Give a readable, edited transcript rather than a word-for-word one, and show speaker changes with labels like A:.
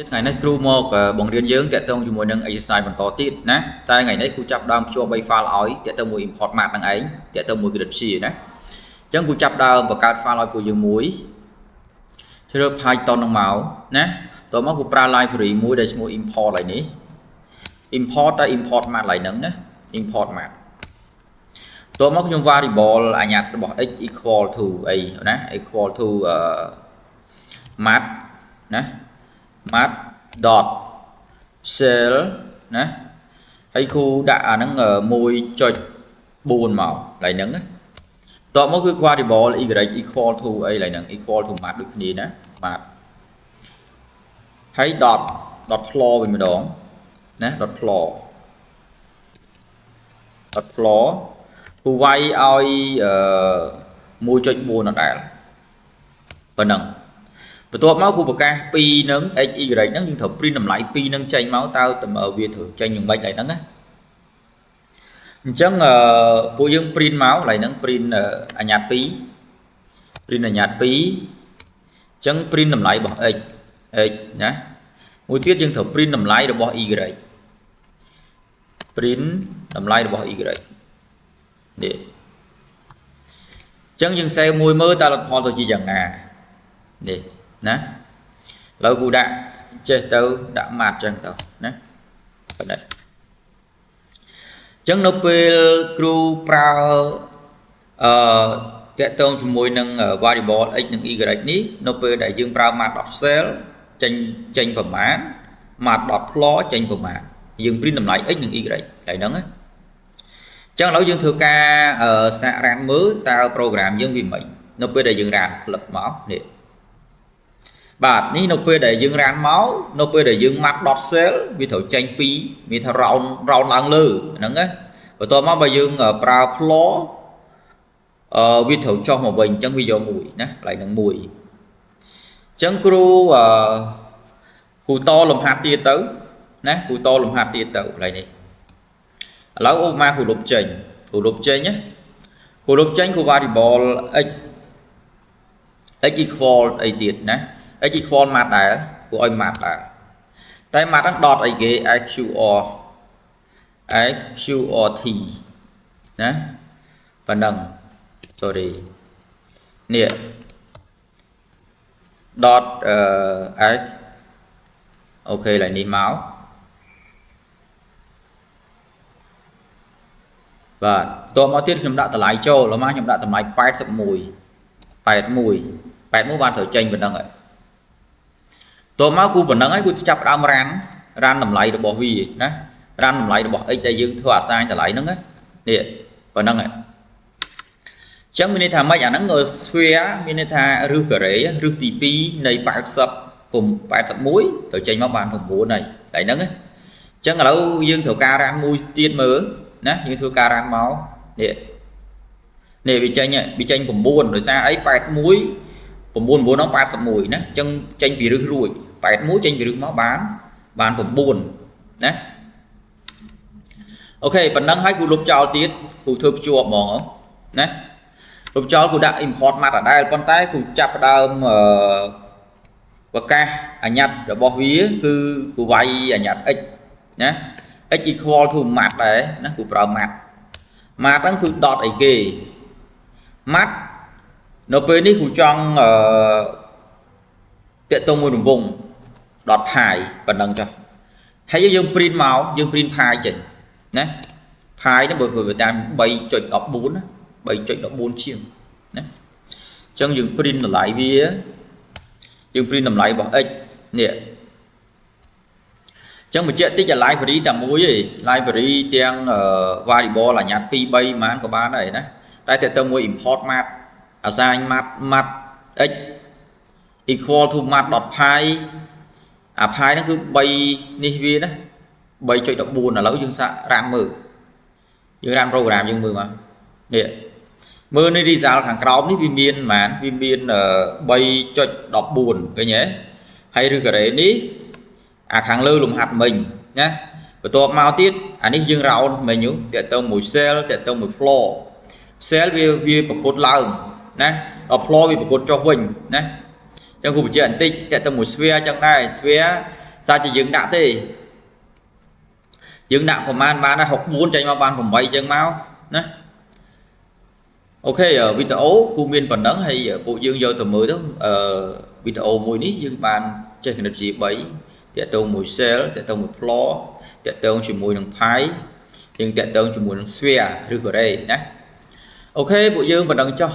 A: ទៀតថ្ងៃនេះគ្រូមកបង្រៀនយើងតើតើជាមួយនឹង exercise បន្តទៀតណាតែថ្ងៃនេះគ្រូចាប់ដើមភ្ជាប់ 3 file ឲ្យតើតើមួយ import math នឹងឯងតើតើមួយ grid sheet ណាអញ្ចឹងគ្រូចាប់ដើមបង្កើត file ឲ្យពួកយើងមួយជ្រើស Python នឹងមកណាតោះមកគ្រូប្រើ library មួយដែលឈ្មោះ import ឡើយនេះ import តែ import math ឡើយហ្នឹងណា import math តោះមកខ្ញុំ variable អាញាត់របស់ x equal to អីណា equal to math ណា math dot cell ណាហើយគ្រូដាក់អាហ្នឹង 1.4 មកឡើយហ្នឹងណាតបមកគឺ variable y equal to អីឡើយហ្នឹង equal to math ដូចគ្នាណា math ហើយ dot floor វិញម្ដងណា dot floor គូវាយឲ្យ1.4 ដដែលប៉ុណ្ណឹងបន្ទាប់មកគូប្រកាស2នឹង x y ហ្នឹងយើងត្រូវ print តម្លៃ2នឹងចេញមកតើវាត្រូវចេញយ៉ាងម៉េចហើយហ្នឹងណាអញ្ចឹងពួកយើង print មកឡើយហ្នឹង print អាញាត់2 print អាញាត់2អញ្ចឹង print តម្លៃរបស់ x ណាមួយទៀតយើងត្រូវ print តម្លៃរបស់ y print តម្លៃរបស់ y នេះអញ្ចឹងយើង save មួយមើលតើលទ្ធផលទៅជាយ៉ាងណានេះណាឥឡូវគ្រូដាក់ចេះទៅដាក់ math ចឹងទៅណាប៉ុណ្ណេះអញ្ចឹងនៅពេលគ្រូប្រើតាក់ទងជាមួយនឹង variable x និងy នេះនៅពេលដែលយើងប្រើ math.cell ចេញប្រមាណ math.floor ចេញប្រមាណយើង print តម្លៃ x និងy តែហ្នឹងណាអញ្ចឹងឥឡូវយើងធ្វើការសាក run មើលតើ program យើងវាមិននៅពេលដែលយើង run ផ្លឹកមកនេះបាទនេះនៅពេលដែលយើង run មកនៅពេលដែលយើង math.cell វាត្រូវចេញពីវាថា round ឡើងលើហ្នឹងណាបន្ទាប់មកបើយើងប្រើ floor វាត្រូវចុះមកវិញអញ្ចឹងវាយកមួយណាកន្លែងហ្នឹងមួយអញ្ចឹងគ្រូតលំហាត់ទៀតទៅណាគ្រូតលំហាត់ទៀតទៅកន្លែងនេះឥឡូវឧបមាគ្រូលុបចេញណាគ្រូលុបចេញគ្រូ variable x equal អីទៀតណា x equal math ដែរគ្រូឲ្យ math ដែរតែ math ហ្នឹង dot អីគេ xqrt ណាប៉ុណ្ណឹង sorry នេះ dot x អូខេឡើយនេះមកបាទតោះមកទៀតខ្ញុំដាក់តម្លៃចូលមកខ្ញុំដាក់តម្លៃ81បានត្រូវចេញប៉ុណ្ណឹងហើយតោះមកគូប៉ុណ្ណឹងហើយគូចាប់ផ្ដើមរ៉ានតម្លៃរបស់វាណារ៉ានតម្លៃរបស់ x ដែលយើងធ្វើ assign តម្លៃហ្នឹងណានេះប៉ុណ្ណឹងហើយអញ្ចឹងមានន័យថាម៉េចអាហ្នឹង sphere មានន័យថារឹសការ៉េរឹសទី2នៃ81ត្រូវចេញមកបាន9ហើយតែហ្នឹងណាអញ្ចឹងឥឡូវយើងត្រូវការរ៉ានមួយទៀតមើលណាយើងធ្វើការរ៉ានមកនេះវាចេញ9ដោយសារអី81 9ហ្នឹង81ណាអញ្ចឹងចេញពីរឹសរួច81ចេញពីរឹសមកបាន9ណាអូខេប៉ុណ្ណឹងហើយគ្រូលុបចោលទៀតគ្រូធ្វើភ្ជាប់ហ្មងណាលុបចោលគ្រូដាក់ import math ដដែលប៉ុន្តែគ្រូចាប់ផ្ដើមប្រកាសអាញាត់របស់វាគឺគ្រូវាយអាញាត់ x ណា x equal to math ដែរណាគ្រូប្រើ math ហ្នឹងគឺ dot អីគេ math នៅពេលនេះគ្រូចង់តាក់ទងមួយរង្វង់ dot pi ប៉ុណ្ណឹងចុះហើយយើង print មកយើង print pi ចេញណា pi ហ្នឹងបើគឺតាម 3.14 ណា 3.14 ជាងណាអញ្ចឹងយើង print តម្លៃវាយើង print តម្លៃរបស់ x នេះអញ្ចឹងបញ្ជាក់តិចអា library តែមួយឯង library ទាំង variable អាញាត់ 2 3 ប៉ុន្មានក៏បានដែរណាតែទៅមួយ import math assign math x equal to math.pi អា pi ហ្នឹងគឺ3នេះវាណា 3.14 ឥឡូវយើងសាករ៉ាំមើលយើង run program យើងមើលមកនេះមើលនេះ result ខាងក្រោមនេះវាមានប៉ុន្មានវាមាន 3.14 ឃើញទេហើយឬការ៉េនេះអាខាងលើលំហាត់មិញណាបន្ទាប់មកទៀតអានេះយើង round មិញតាក់ទងមួយ cell តាក់ទងមួយ floor cell វាប្រកួតឡើងណាដល់ floor វាប្រកួតចុះវិញណាអញ្ចឹងគូបញ្ជាក់បន្តិចតាក់ទងមួយ sphere អញ្ចឹងដែរ sphere sao chỉ dừng đã thế dừng đã của man bán là học 4 chạy mà bán 7 chân máu nè ok ở video khu miền phần nắng hay ở bộ dương vô từ mới đó video mùi ní dương bàn chơi hình gì bấy để tôi mùi cell để tôi mùi floor để tôi chỉ mùi đường phái nhưng để tôi chỉ mùi đường sphere rồi ở đây nhé ok bộ dương phần nắng cho